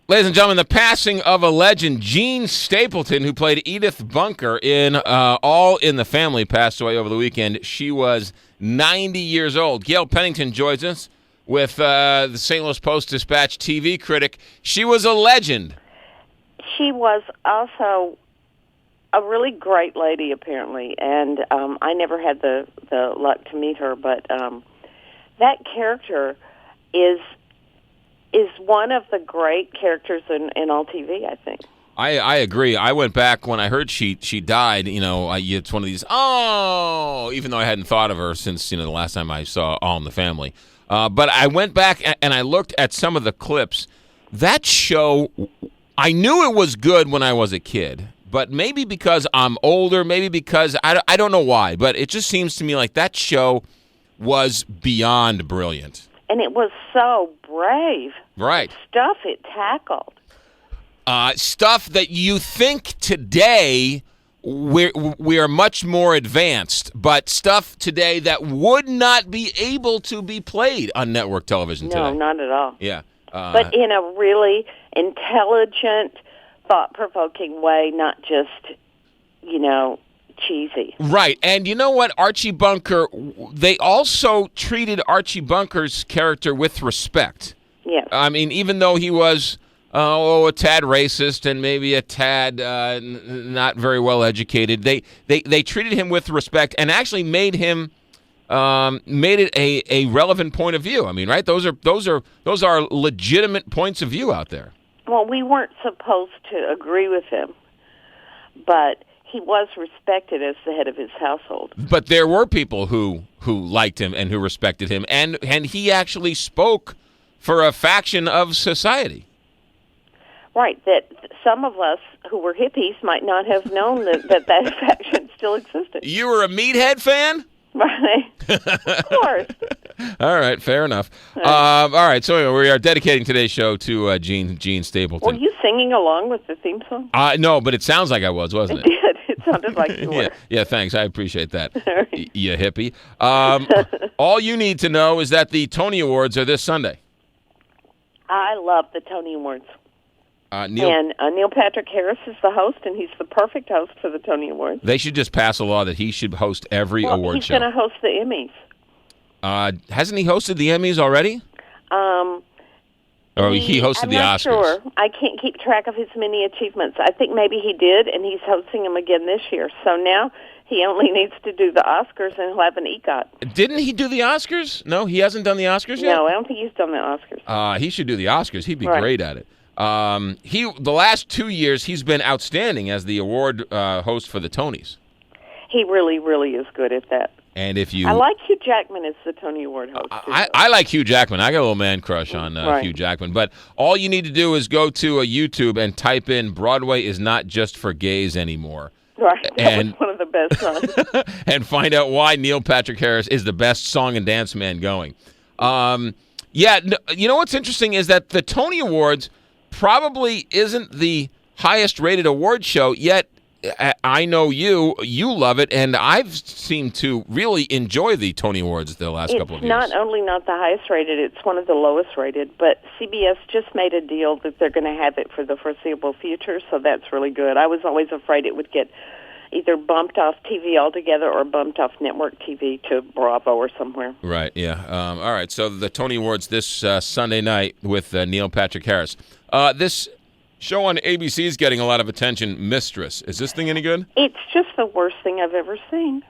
Ladies and gentlemen, the passing of a legend, Jean Stapleton, who played Edith Bunker in All in the Family, passed away over the weekend. She was 90 years old. Gail Pennington joins us with the St. Louis Post-Dispatch TV critic. She was a legend. She was also a really great lady, apparently, and I never had the luck to meet her, but that character is one of the great characters in all TV, I think. I agree. I went back when I heard she died. You know, it's one of these, even though I hadn't thought of her since, the last time I saw All in the Family. But I went back and I looked at some of the clips. That show, I knew it was good when I was a kid, but maybe because I'm older, maybe because, I don't know why, but it just seems to me like that show was beyond brilliant. And it was so brave. Right. Stuff it tackled. Stuff that you think today we are much more advanced, but stuff today that would not be able to be played on network television today. No, not at all. Yeah. But in a really intelligent, thought-provoking way, not just, cheesy. Right. And you know what? Archie Bunker, they also treated Archie Bunker's character with respect. Yes. I mean, even though he was a tad racist and maybe a tad not very well educated, they treated him with respect and actually made him made it a relevant point of view. I mean, right? Those are legitimate points of view out there. Well, we weren't supposed to agree with him, but he was respected as the head of his household. But there were people who liked him and who respected him, and he actually spoke for a faction of society. Right, that some of us who were hippies might not have known that faction still existed. You were a Meathead fan? Right, of course. All right, fair enough. All right, so anyway, we are dedicating today's show to Jean Stapleton. Were you singing along with the theme song? No, but it sounds like I was, wasn't it? It did. It sounded like you were. Yeah, thanks. I appreciate that, Right. you hippie. All you need to know is that the Tony Awards are this Sunday. I love the Tony Awards. Neil Patrick Harris is the host, and he's the perfect host for the Tony Awards. They should just pass a law that he should host every award show. He's going to host the Emmys. Hasn't he hosted the Emmys already? Or he hosted the Oscars? I'm not sure. I can't keep track of his many achievements. I think maybe he did, and he's hosting them again this year. So now he only needs to do the Oscars, and he'll have an EGOT. Didn't he do the Oscars? No, he hasn't done the Oscars yet? No, I don't think he's done the Oscars. He should do the Oscars. He'd be great at it. The last 2 years, he's been outstanding as the award host for the Tonys. He really, really is good at that. And if you, I like Hugh Jackman as the Tony Award host. I like Hugh Jackman. I got a little man crush on Hugh Jackman. But all you need to do is go to YouTube and type in "Broadway is not just for gays anymore." Right, that was one of the best songs. And find out why Neil Patrick Harris is the best song and dance man going. You know what's interesting is that the Tony Awards probably isn't the highest rated award show, yet I know you love it, and I've seemed to really enjoy the Tony Awards the last couple of years. It's not only not the highest rated, it's one of the lowest rated, but CBS just made a deal that they're going to have it for the foreseeable future, so that's really good. I was always afraid it would get either bumped off TV altogether or bumped off network TV to Bravo or somewhere. Right, yeah. All right, so the Tony Awards this Sunday night with Neil Patrick Harris. This show on ABC is getting a lot of attention, Mistress. Is this thing any good? It's just the worst thing I've ever seen.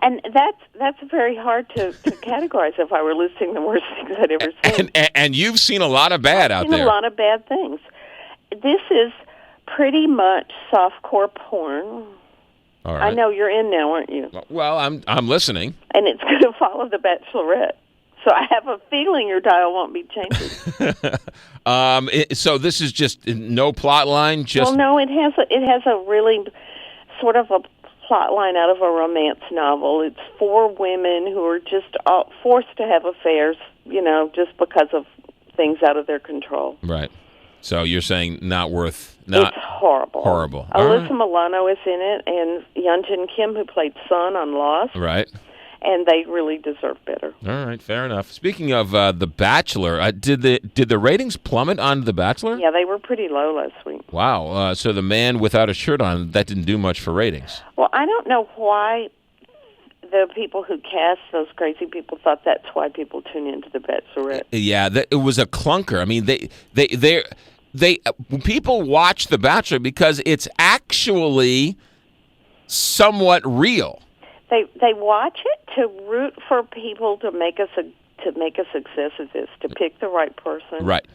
And that's very hard to categorize if I were listing the worst things I'd ever seen. And you've seen a lot of bad out there. I've seen a lot of bad things. This is pretty much softcore porn. All right. I know you're in now, aren't you? Well, I'm listening. And it's going to follow The Bachelorette. So I have a feeling your dial won't be changing. So this is just no plot line? Well, no, it has a really sort of a plot line out of a romance novel. It's 4 women who are just forced to have affairs, just because of things out of their control. Right. So you're saying it's horrible. Horrible. Alyssa Milano is in it, and Yeonjun Kim, who played Sun on Lost. Right. and they really deserve better. All right, fair enough. Speaking of The Bachelor, did the ratings plummet on The Bachelor? Yeah, they were pretty low last week. Wow. So the man without a shirt on, that didn't do much for ratings. Well, I don't know why the people who cast those crazy people thought that's why people tune into The Bachelorette. Yeah, it was a clunker. I mean, people watch The Bachelor because it's actually somewhat real. They watch it to root for people to make a success of this, to pick the right person. Right.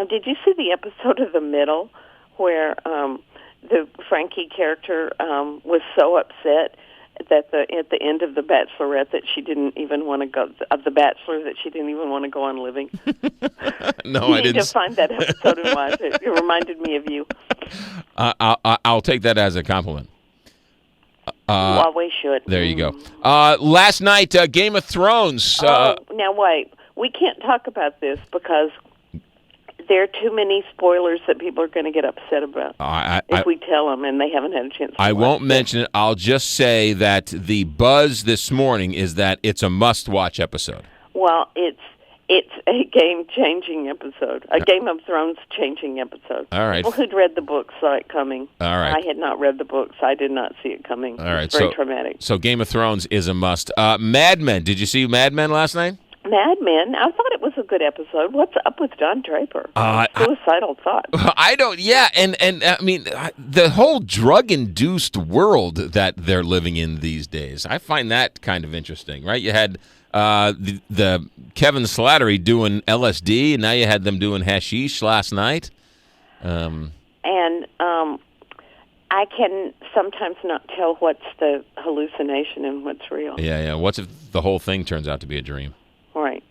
Did you see the episode of The Middle where the Frankie character was so upset that at the end of The Bachelorette that she didn't even want to go of The Bachelor that she didn't even want to go on living? No, I didn't. You need to find that episode and watch it. It reminded me of you. I'll take that as a compliment. Well, we should. There you go. Last night, Game of Thrones. Now wait, we can't talk about this because there are too many spoilers that people are going to get upset about if we tell them and they haven't had a chance to I won't watch mention it. I'll just say that the buzz this morning is that it's a must-watch episode. Well, it's a game-changing episode, a Game of Thrones changing episode. All right. People who'd read the books saw it coming. All right. I had not read the books. I did not see it coming. All right. It's very traumatic. So Game of Thrones is a must. Mad Men. Did you see Mad Men last night? Mad Men. I thought it was a good episode. What's up with Don Draper? Suicidal thoughts. I don't. Yeah, and I mean the whole drug-induced world that they're living in these days. I find that kind of interesting. Right? You had the Kevin Slattery doing LSD, and now you had them doing hashish last night. I can sometimes not tell what's the hallucination and what's real. Yeah. What's if the whole thing turns out to be a dream? Right.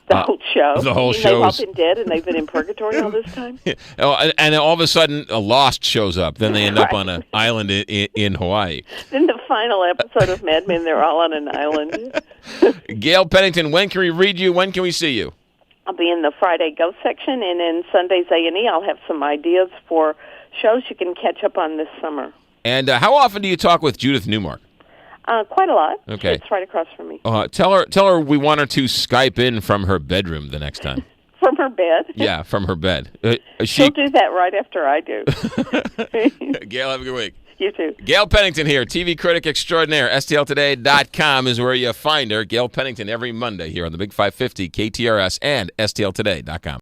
The whole show. The whole show. They've all been dead and they've been in purgatory all this time? And all of a sudden, a Lost shows up. Then they end up on an island in Hawaii. Then the final episode of Mad Men, they're all on an island. Gail Pennington, when can we read you? When can we see you? I'll be in the Friday Go section, and in Sunday's A&E, I'll have some ideas for shows you can catch up on this summer. And how often do you talk with Judith Newmark? Quite a lot. Okay. It's right across from me. Tell her we want her to Skype in from her bedroom the next time. From her bed? Yeah, from her bed. She'll do that right after I do. Gail, have a good week. You too. Gail Pennington here, TV critic extraordinaire. STLToday.com is where you find her. Gail Pennington every Monday here on the Big 550, KTRS, and STLToday.com.